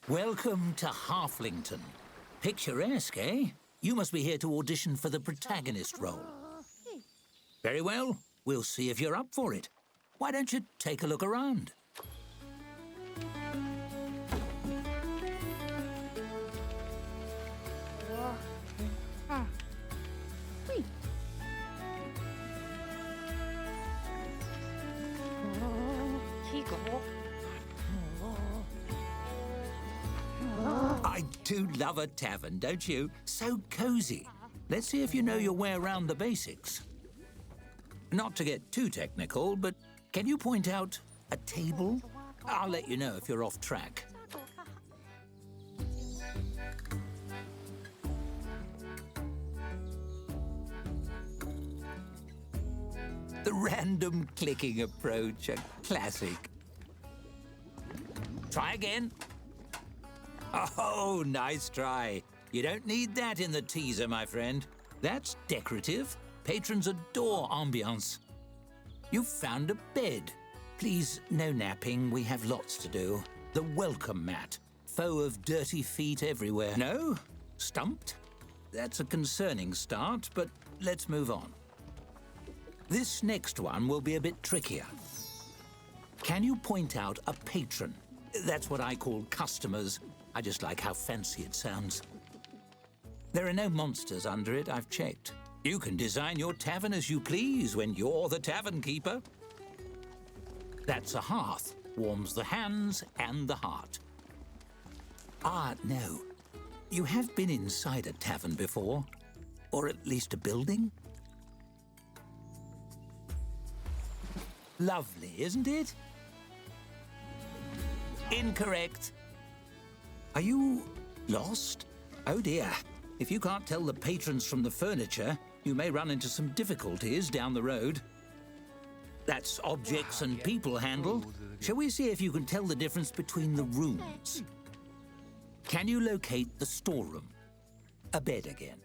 Welcome to Halflington. Picturesque, eh? You must be here to audition for the protagonist role. Very well. We'll see if you're up for it. Why don't you take a look around? I do love a tavern, don't you? So cozy. Let's see if you know your way around the basics. Not to get too technical, but can you point out a table? I'll let you know if you're off track. The random clicking approach, a classic. Try again. Oh, nice try. You don't need that in the teaser, my friend. That's decorative. Patrons adore ambiance. You've found a bed. Please, no napping. We have lots to do. The welcome mat. foe of dirty feet everywhere. No? Stumped? That's a concerning start, but let's move on. This next one will be a bit trickier. Can you point out a patron? That's what I call customers. I just like how fancy it sounds. There are no monsters under it, I've checked. You can design your tavern as you please when you're the tavern keeper. That's a hearth. Warms the hands and the heart. Ah, no. You have been inside a tavern before. Or at least a building. Lovely, isn't it? Incorrect. Are you lost? Oh dear. If you can't tell the patrons from the furniture, you may run into some difficulties down the road. That's objects and people handled. Shall we see if you can tell the difference between the rooms? Can you locate the storeroom? A bed again.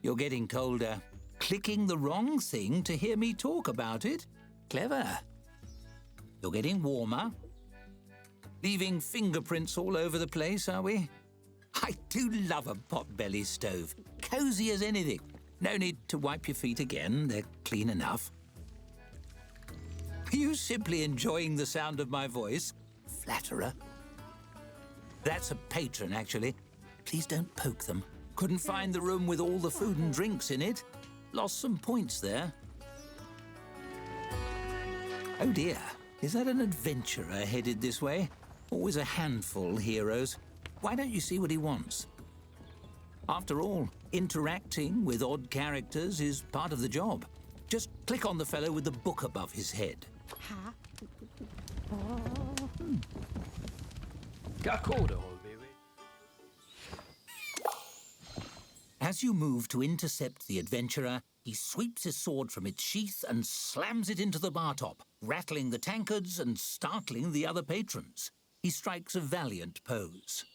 You're getting colder. Clicking the wrong thing to hear me talk about it? Clever. You're getting warmer. Leaving fingerprints all over the place, are we? I do love a pot-belly stove. Cozy as anything. No need to wipe your feet again. They're clean enough. Are you simply enjoying the sound of my voice? Flatterer. That's a patron, actually. Please don't poke them. Couldn't find the room with all the food and drinks in it. Lost some points there. Oh dear. Is that an adventurer headed this way? Always a handful, heroes. Why don't you see what he wants? After all, interacting with odd characters is part of the job. Just click on the fellow with the book above his head. As you move to intercept the adventurer, he sweeps his sword from its sheath and slams it into the bar top, rattling the tankards and startling the other patrons. He strikes a valiant pose.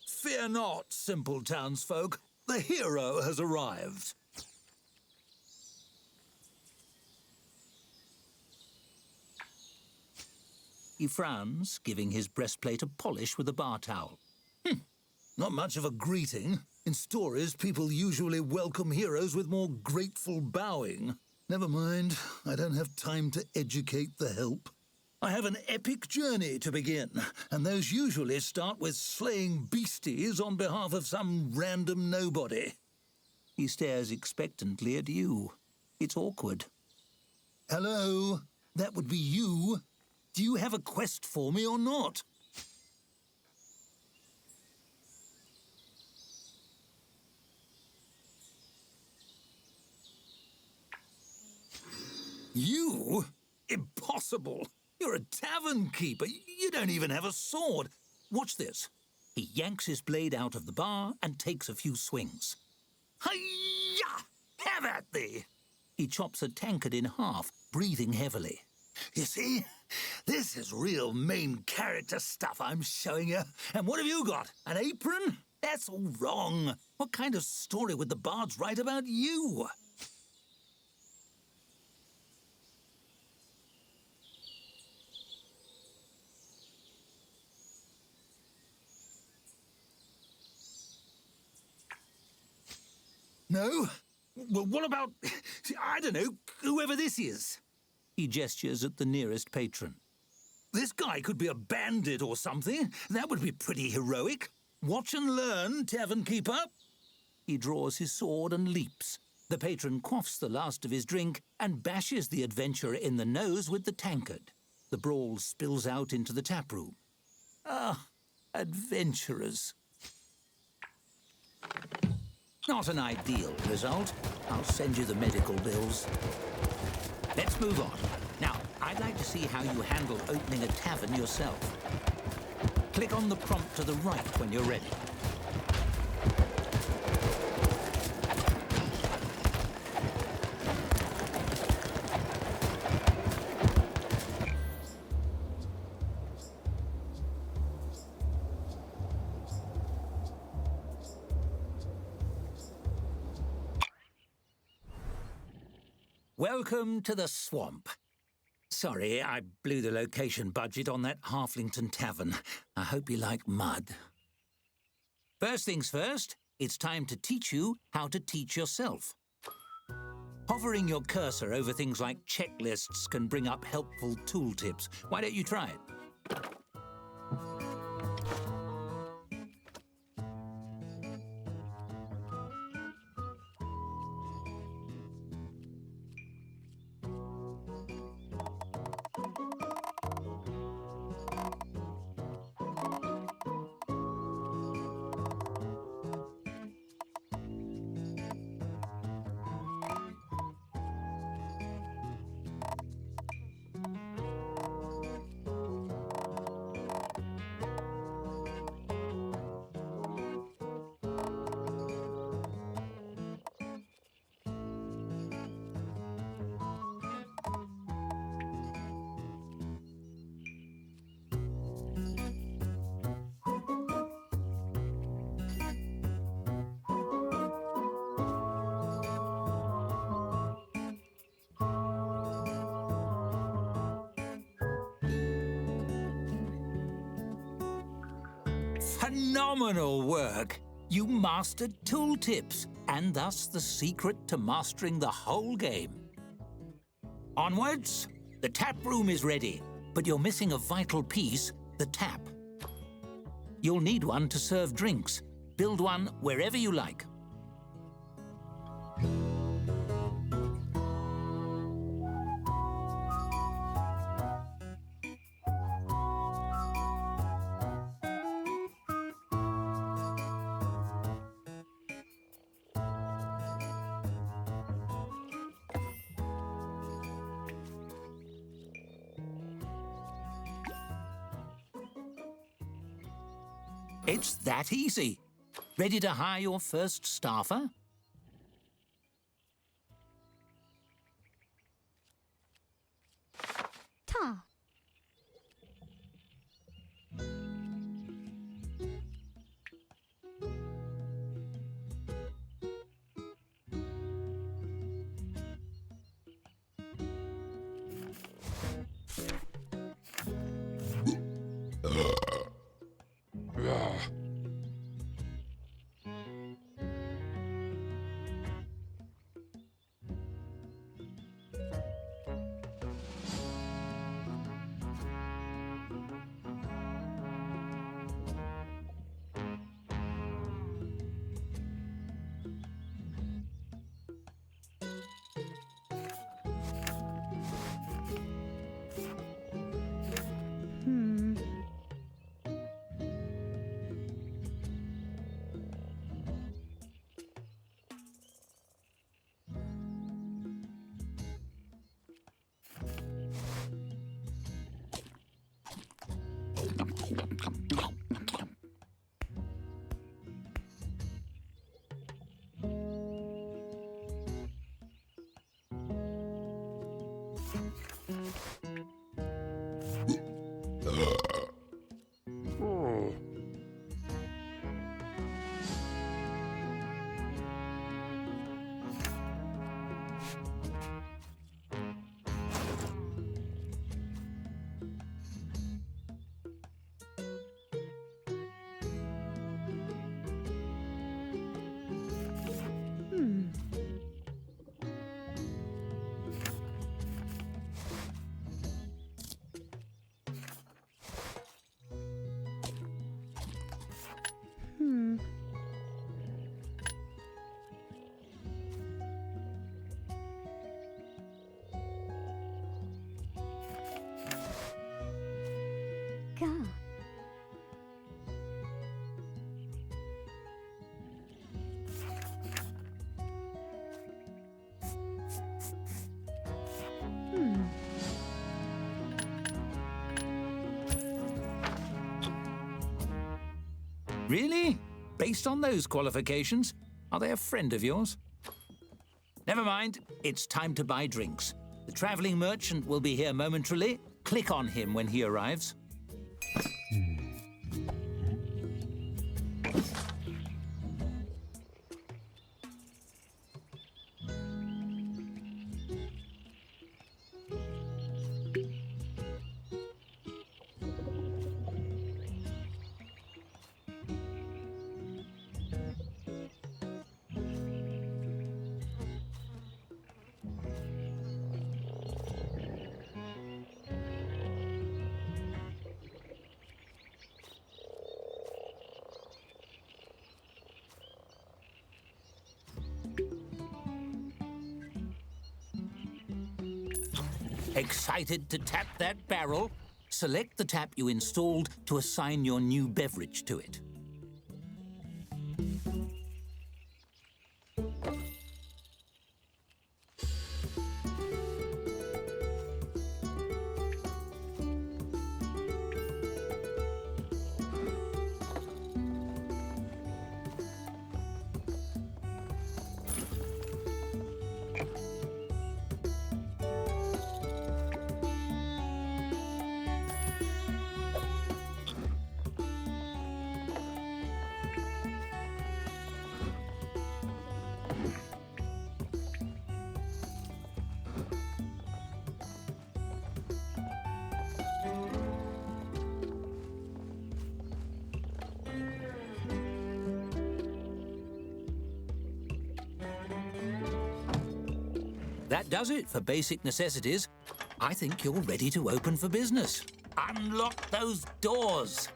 Fear not, simple townsfolk. The hero has arrived. He frowns, giving his breastplate a polish with a bar towel. Not much of a greeting. In stories, people usually welcome heroes with more grateful bowing. Never mind, I don't have time to educate the help. I have an epic journey to begin, and those usually start with slaying beasties on behalf of some random nobody. He stares expectantly at you. It's awkward. Hello? That would be you? Do you have a quest for me or not? You? Impossible! You're a tavern keeper. You don't even have a sword. Watch this. He yanks his blade out of the bar and takes a few swings. Hi-ya! Have at thee! He chops a tankard in half, breathing heavily. You see? This is real main character stuff I'm showing you. And what have you got? An apron? That's all wrong. What kind of story would the bards write about you? No? Well, what about, I don't know, whoever this is? He gestures at the nearest patron. This guy could be a bandit or something. That would be pretty heroic. Watch and learn, tavern keeper. He draws his sword and leaps. The patron quaffs the last of his drink and bashes the adventurer in the nose with the tankard. The brawl spills out into the taproom. Ah, adventurers. Not an ideal result. I'll send you the medical bills. Let's move on. Now, I'd like to see how you handle opening a tavern yourself. Click on the prompt to the right when you're ready. Welcome to the swamp. Sorry, I blew the location budget on that Halflington Tavern. I hope you like mud. First things first, it's time to teach you how to teach yourself. Hovering your cursor over things like checklists can bring up helpful tooltips. Why don't you try it? Phenomenal work! You mastered tooltips, and thus the secret to mastering the whole game. Onwards! The tap room is ready, but you're missing a vital piece, the tap. You'll need one to serve drinks. Build one wherever you like. It's that easy. Ready to hire your first staffer? Ta. Ga. Really? Based on those qualifications? Are they a friend of yours? Never mind. It's time to buy drinks. The traveling merchant will be here momentarily. Click on him when he arrives. Excited to tap that barrel? Select the tap you installed to assign your new beverage to it. That does it for basic necessities. I think you're ready to open for business. Unlock those doors.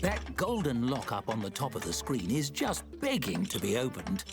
That golden lock up on the top of the screen is just begging to be opened.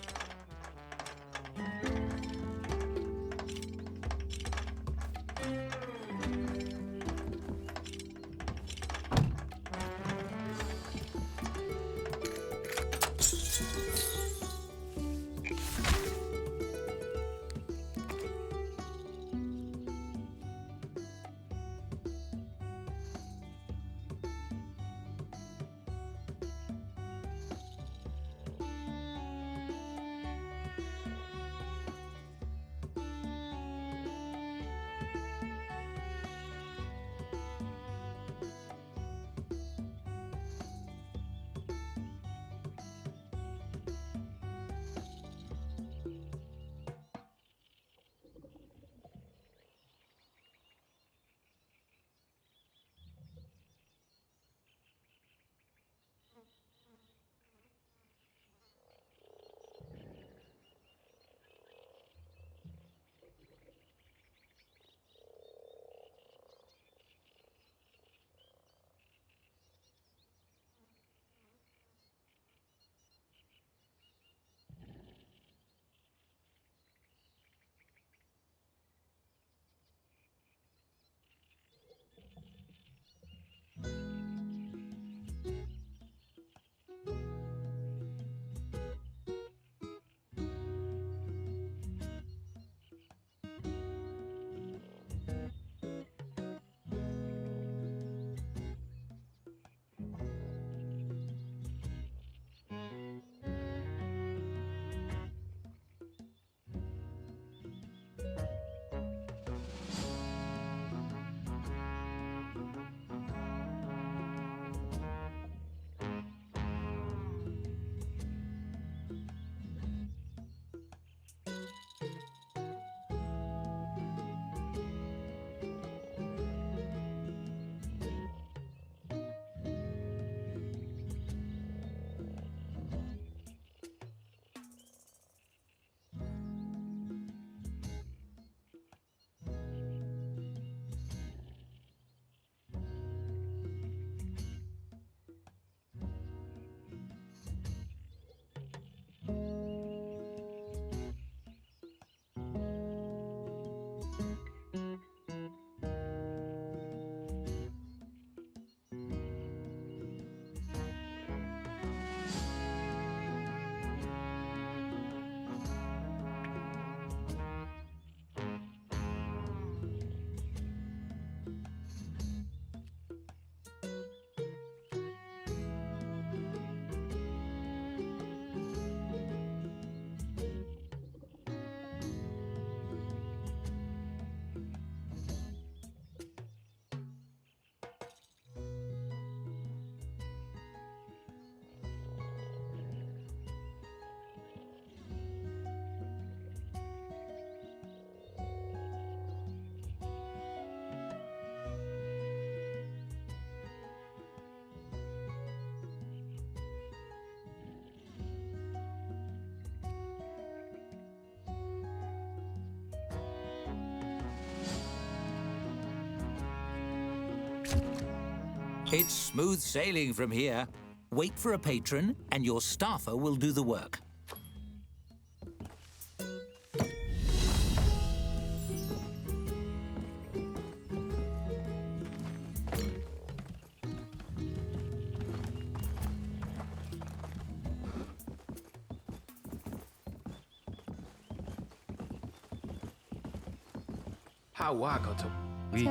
It's smooth sailing from here. Wait for a patron, and your staffer will do the work. Oui.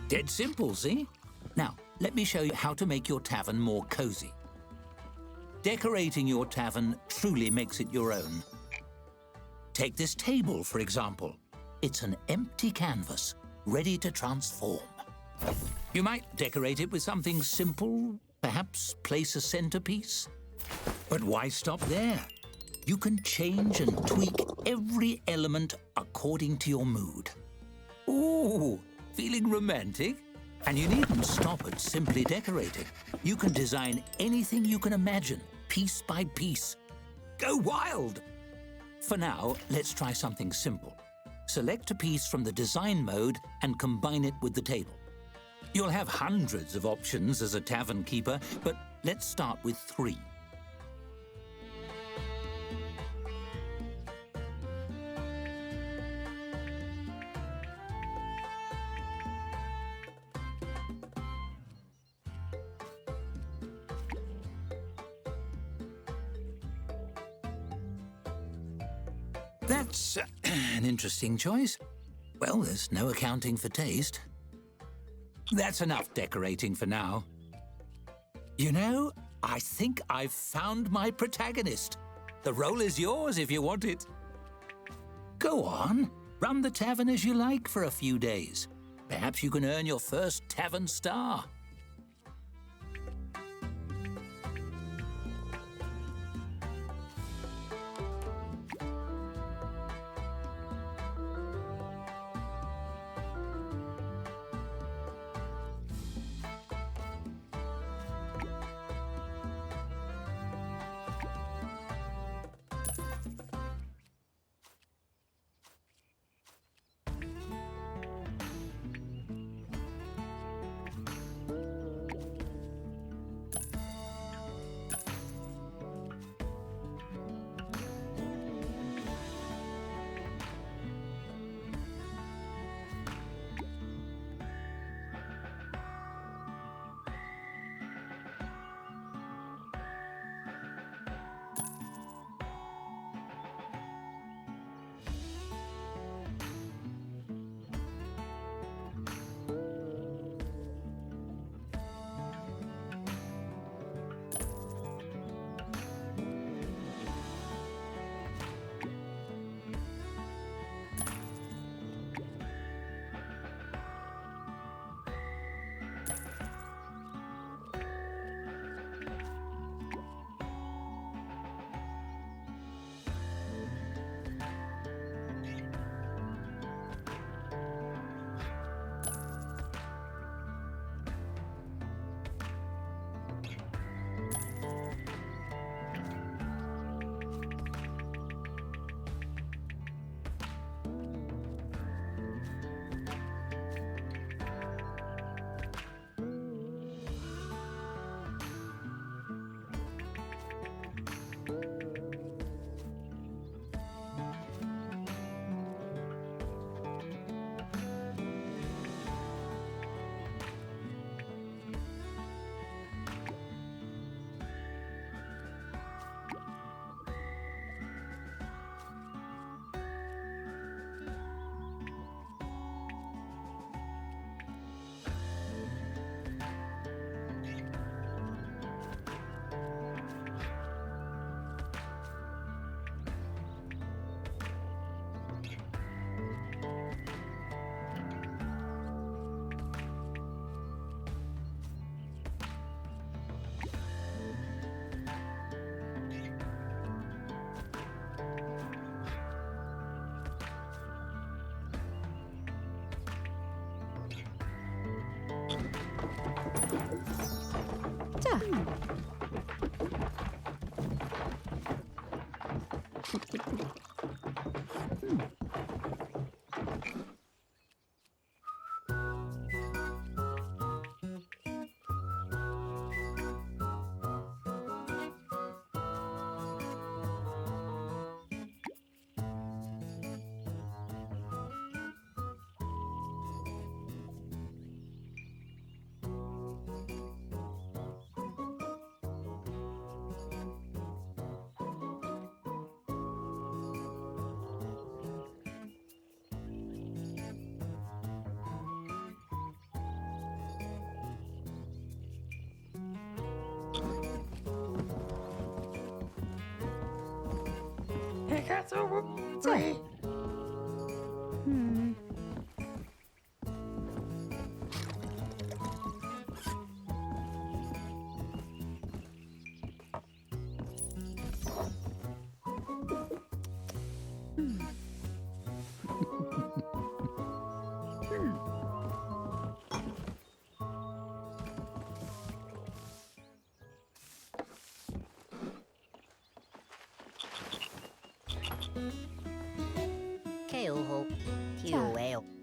Dead simple, see? Now, let me show you how to make your tavern more cozy. Decorating your tavern truly makes it your own. Take this table, for example. It's an empty canvas, ready to transform. You might decorate it with something simple, perhaps place a centerpiece. But why stop there? You can change and tweak every element according to your mood. Ooh, feeling romantic? And you needn't stop at simply decorating. You can design anything you can imagine, piece by piece. Go wild! For now, let's try something simple. Select a piece from the design mode and combine it with the table. You'll have hundreds of options as a tavern keeper, but let's start with 3. That's an interesting choice. Well, there's no accounting for taste. That's enough decorating for now. You know, I think I've found my protagonist. The role is yours if you want it. Go on, run the tavern as you like for a few days. Perhaps you can earn your first tavern star. 케오호 티오에오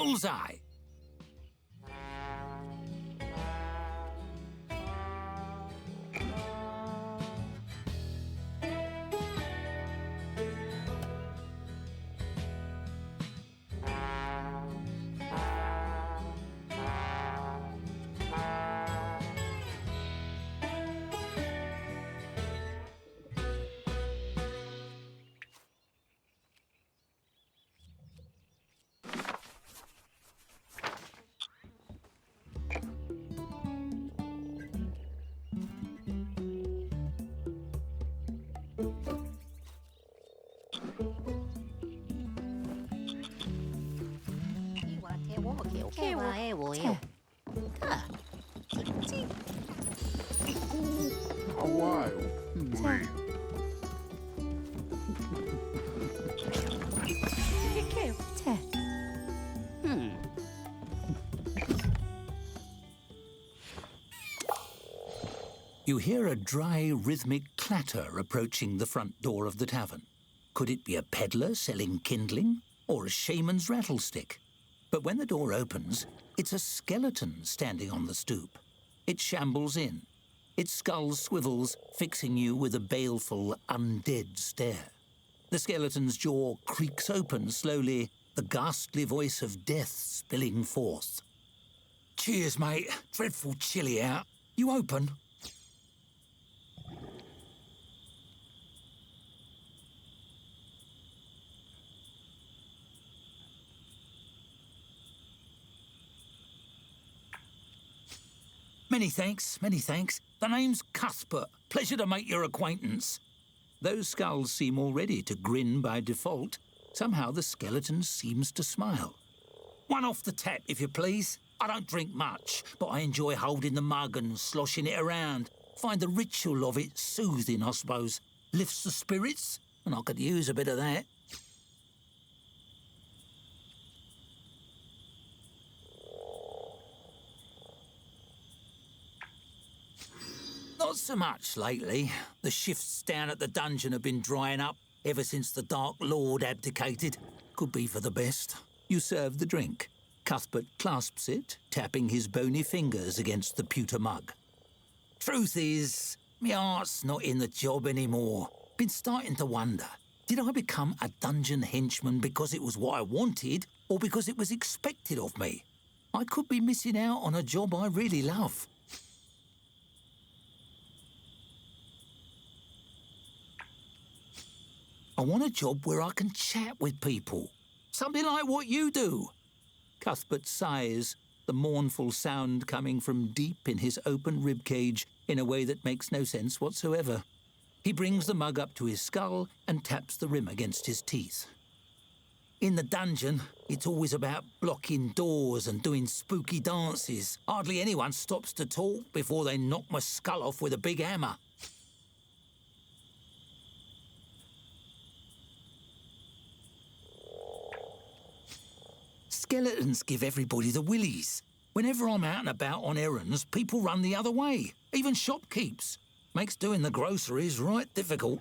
Bullseye! 케와에오에오 A while. 케케오 체 You hear a dry, rhythmic clatter approaching the front door of the tavern. Could it be a peddler selling kindling or a shaman's rattlestick? But when the door opens, it's a skeleton standing on the stoop. It shambles in. Its skull swivels, fixing you with a baleful, undead stare. The skeleton's jaw creaks open slowly, the ghastly voice of death spilling forth. Cheers, mate. Dreadful chilly out. You open? Many thanks, many thanks. The name's Cuthbert. Pleasure to make your acquaintance. Those skulls seem already to grin by default. Somehow the skeleton seems to smile. One off the tap, if you please. I don't drink much, but I enjoy holding the mug and sloshing it around. Find the ritual of it soothing, I suppose. Lifts the spirits, and I could use a bit of that. Not so much lately. The shifts down at the dungeon have been drying up ever since the Dark Lord abdicated. Could be for the best. You serve the drink. Cuthbert clasps it, tapping his bony fingers against the pewter mug. Truth is, my heart's not in the job anymore. Been starting to wonder, did I become a dungeon henchman because it was what I wanted, or because it was expected of me? I could be missing out on a job I really love. I want a job where I can chat with people. Something like what you do. Cuthbert sighs, the mournful sound coming from deep in his open ribcage in a way that makes no sense whatsoever. He brings the mug up to his skull and taps the rim against his teeth. In the dungeon, it's always about blocking doors and doing spooky dances. Hardly anyone stops to talk before they knock my skull off with a big hammer. Skeletons give everybody the willies. Whenever I'm out and about on errands, people run the other way, even shopkeeps. Makes doing the groceries right difficult.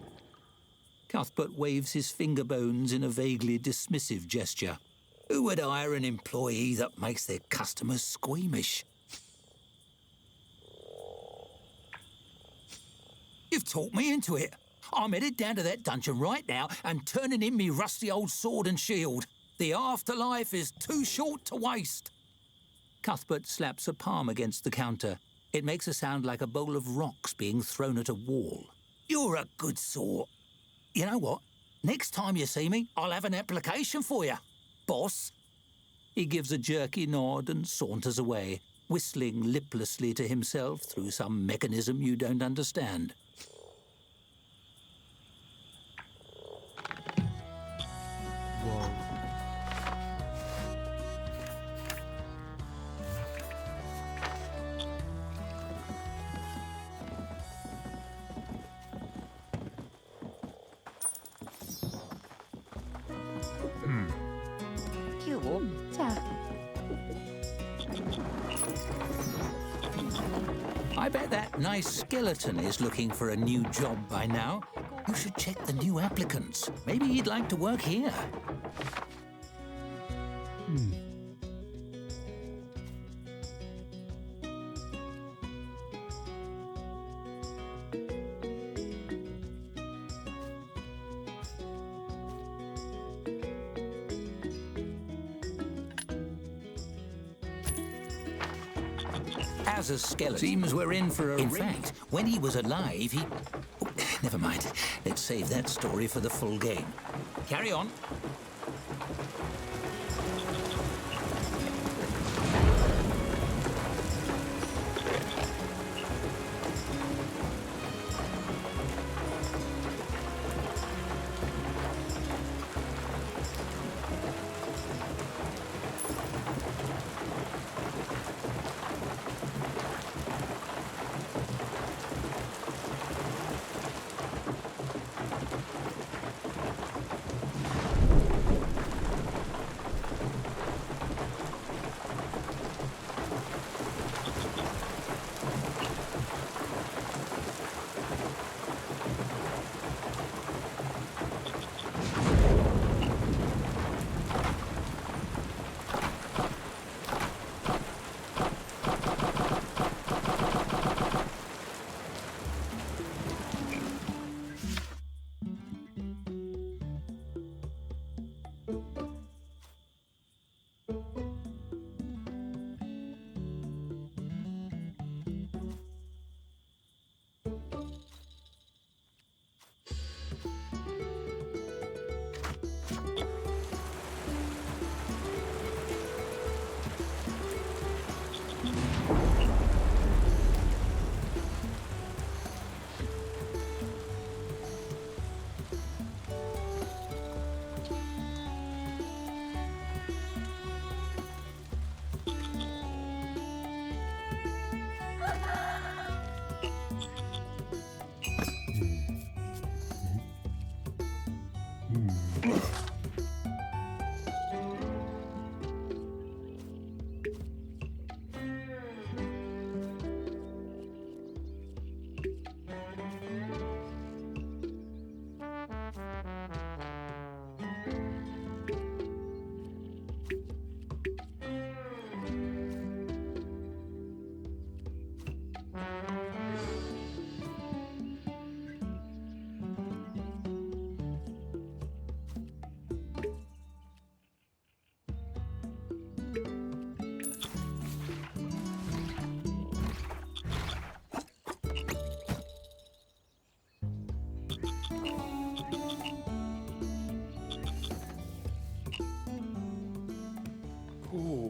Cuthbert waves his finger bones in a vaguely dismissive gesture. Who would hire an employee that makes their customers squeamish? You've talked me into it. I'm headed down to that dungeon right now and turning in me rusty old sword and shield. The afterlife is too short to waste. Cuthbert slaps a palm against the counter. It makes a sound like a bowl of rocks being thrown at a wall. You're a good sort. You know what? Next time you see me, I'll have an application for you, boss. He gives a jerky nod and saunters away, whistling liplessly to himself through some mechanism you don't understand. Whoa. Cool. 자, I bet that nice skeleton is looking for a new job by now. You should check the new applicants. Maybe he'd like to work here. As a skeleton, seems we're in for a In fact, when he was alive, he... Oh, never mind. Let's save that story for the full game. Carry on.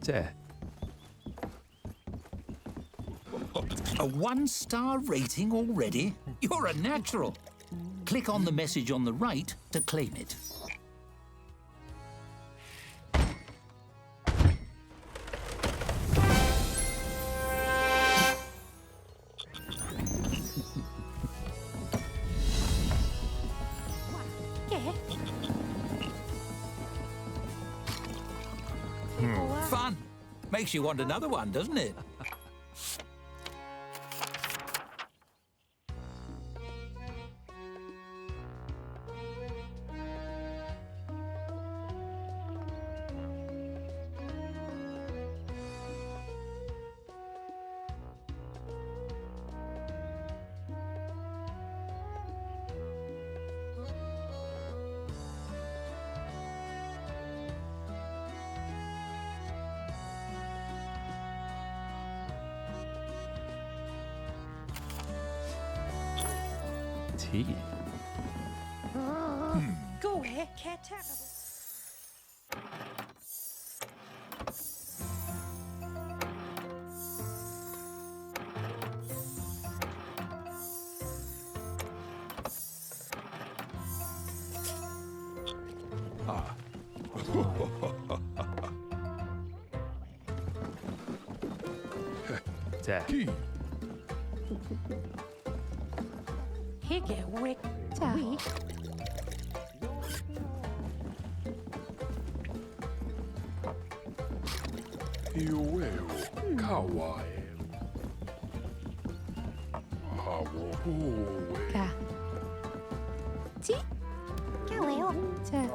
쟤. A 1-star rating already? You're a natural. Click on the message on the right to claim it. Fun. Makes you want another one, doesn't it? Tea. Go ahead, cat tap. 쟤. He get wick. Weak. Iueu, kawaii. Hawohoe. Ka. Ti. Kaweo. Tä.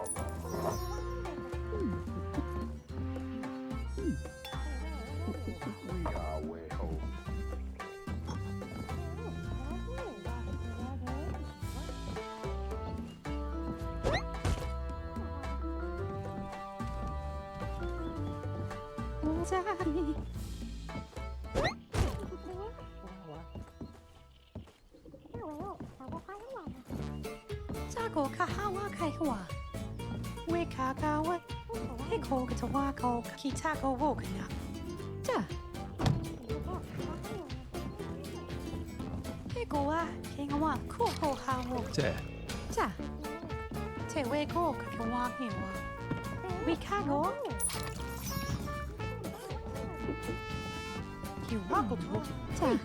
Zago kahawa kaiwa. We kagawa. Hiko katawako kitako wokana. Ja. Hiko wa kingawa kuko hawo. 쟤. Ja. Te we ko kakawa hiwa. We kago. You walk to. Ja.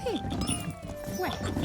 Hey. Where?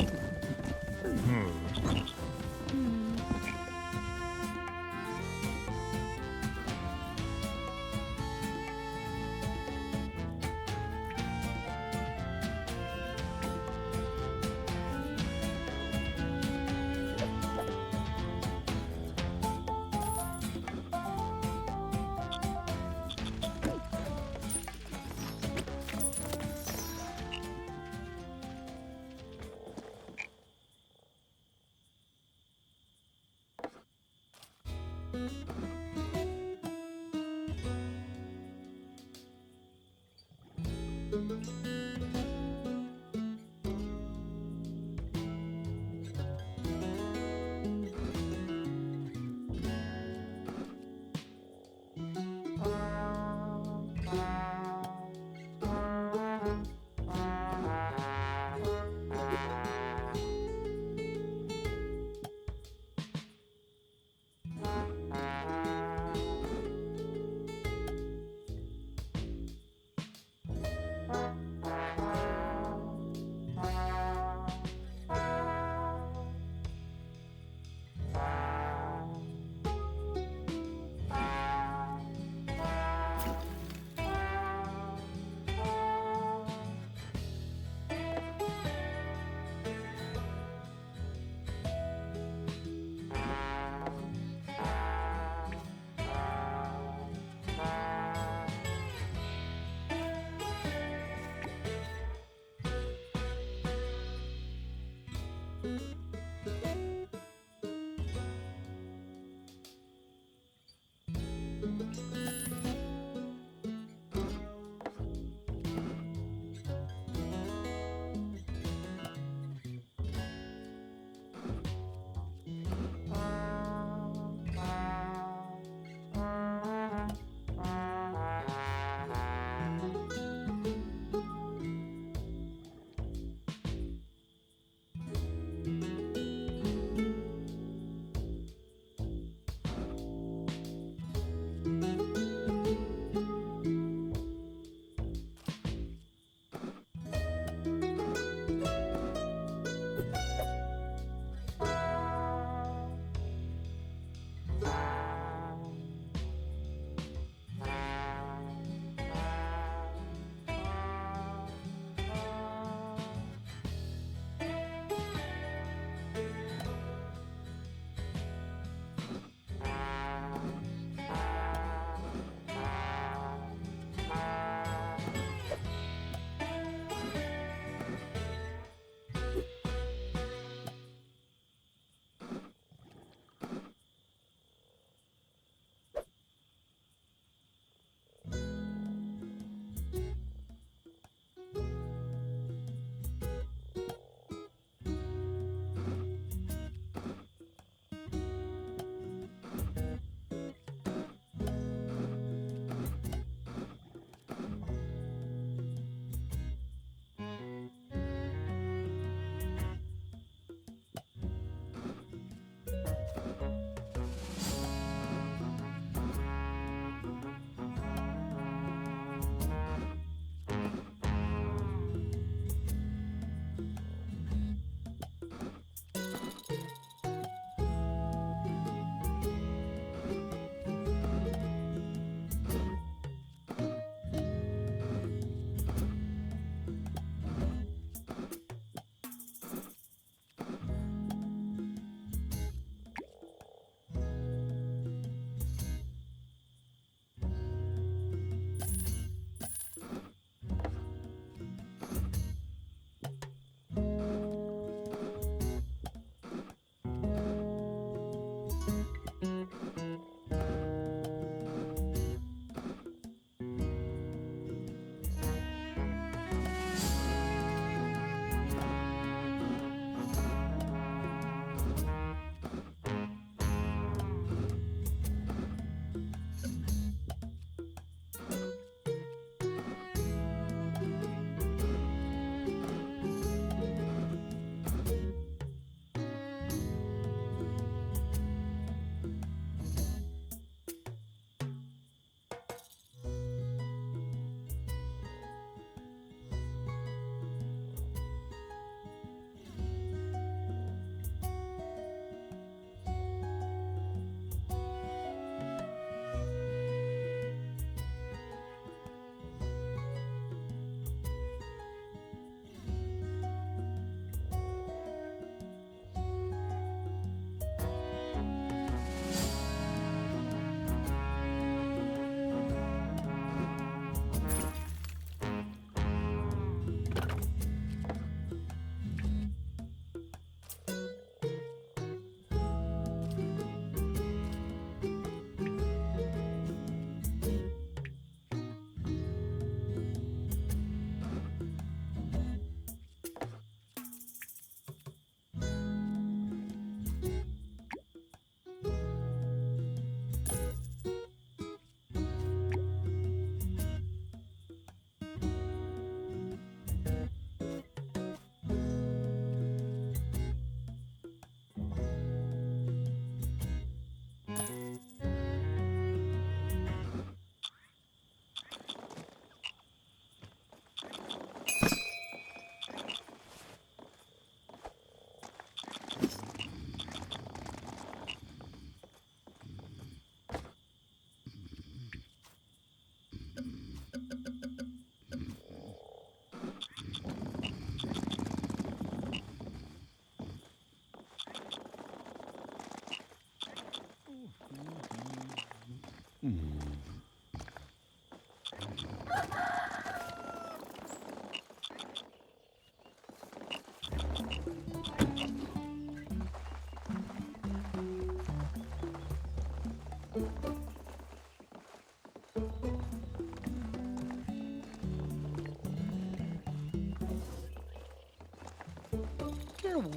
Ew.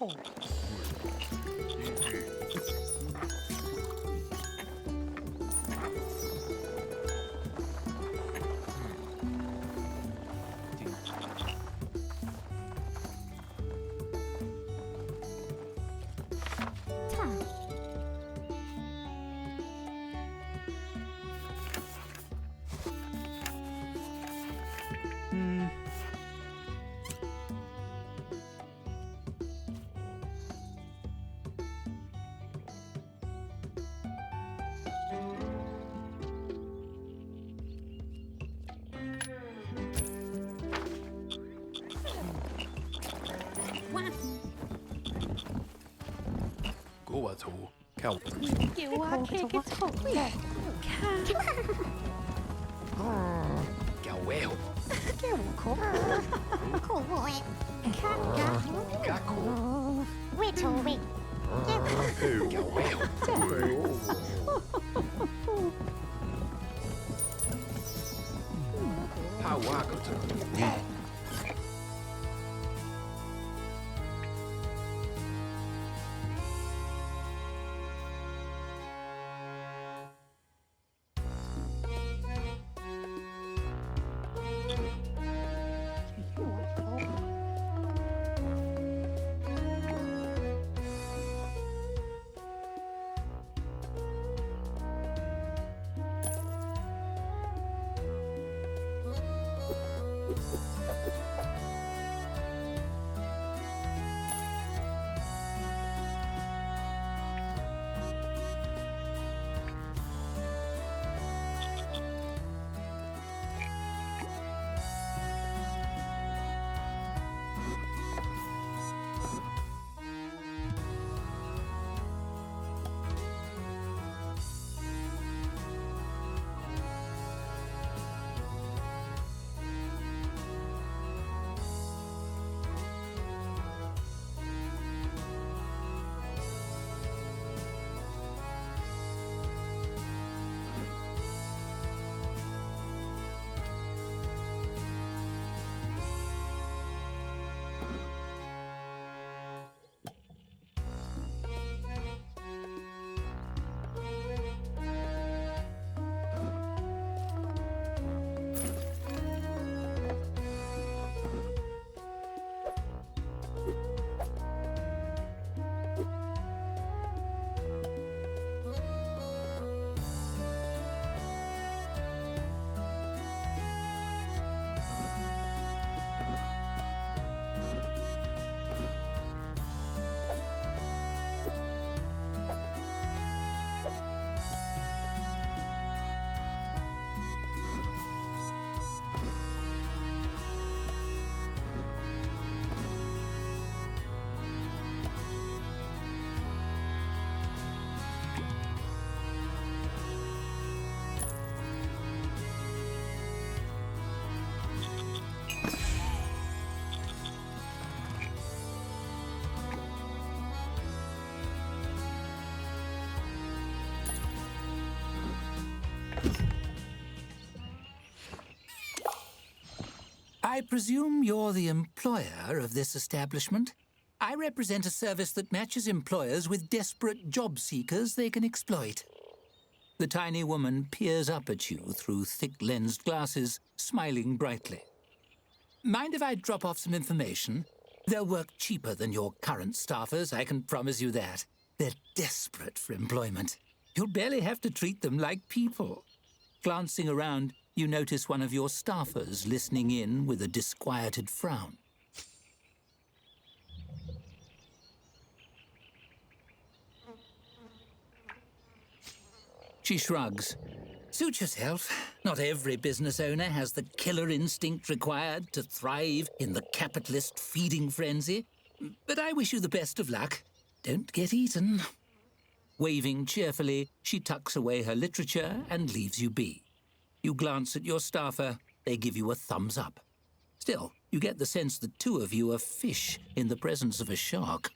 Oh. Go à thù, cao. 叫啊 K 嘅頭嘅卡 Cao quẹo, 叫我 Cool boy. 卡卡 cá khổ, Wait a week. cao quẹo. How are you? I presume you're the employer of this establishment? I represent a service that matches employers with desperate job seekers they can exploit. The tiny woman peers up at you through thick-lensed glasses, smiling brightly. Mind if I drop off some information? They'll work cheaper than your current staffers, I can promise you that. They're desperate for employment. You'll barely have to treat them like people. Glancing around, you notice one of your staffers listening in with a disquieted frown. She shrugs. Suit yourself. Not every business owner has the killer instinct required to thrive in the capitalist feeding frenzy. But I wish you the best of luck. Don't get eaten. Waving cheerfully, she tucks away her literature and leaves you be. You glance at your staffer, they give you a thumbs up. Still, you get the sense the two of you are fish in the presence of a shark.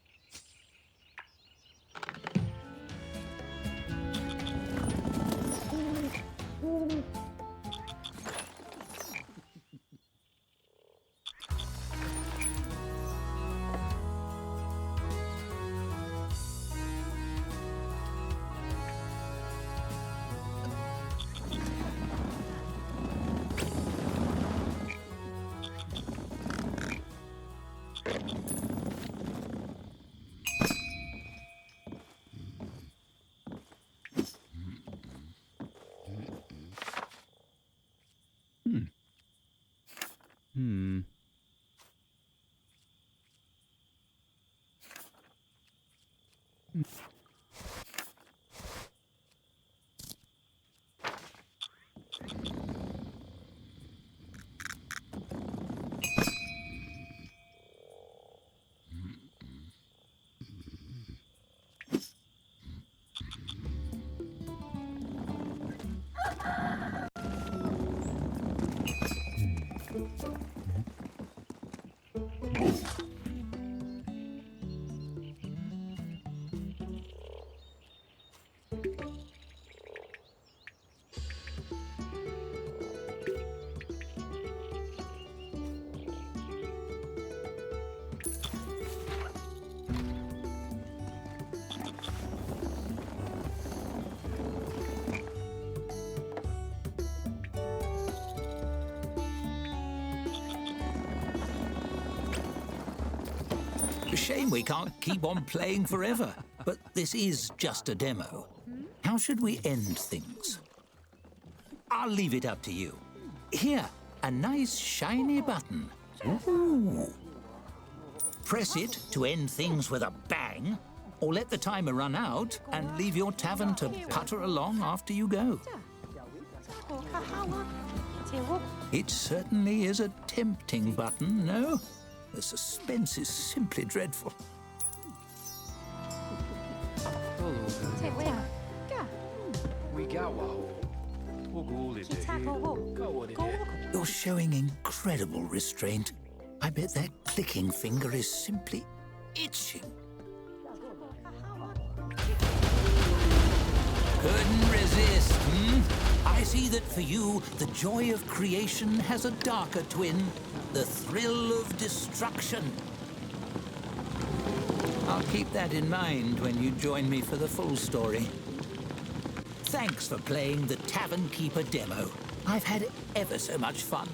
A shame we can't keep on playing forever, but this is just a demo. How should we end things? I'll leave it up to you. Here, a nice shiny button. Ooh. Press it to end things with a bang, or let the timer run out and leave your tavern to putter along after you go. It certainly is a tempting button, no? The suspense is simply dreadful. We got wow. You're showing incredible restraint. I bet that clicking finger is simply itching. Couldn't resist, I see that for you, the joy of creation has a darker twin, the thrill of destruction. I'll keep that in mind when you join me for the full story. Thanks for playing the Tavern Keeper demo. I've had ever so much fun.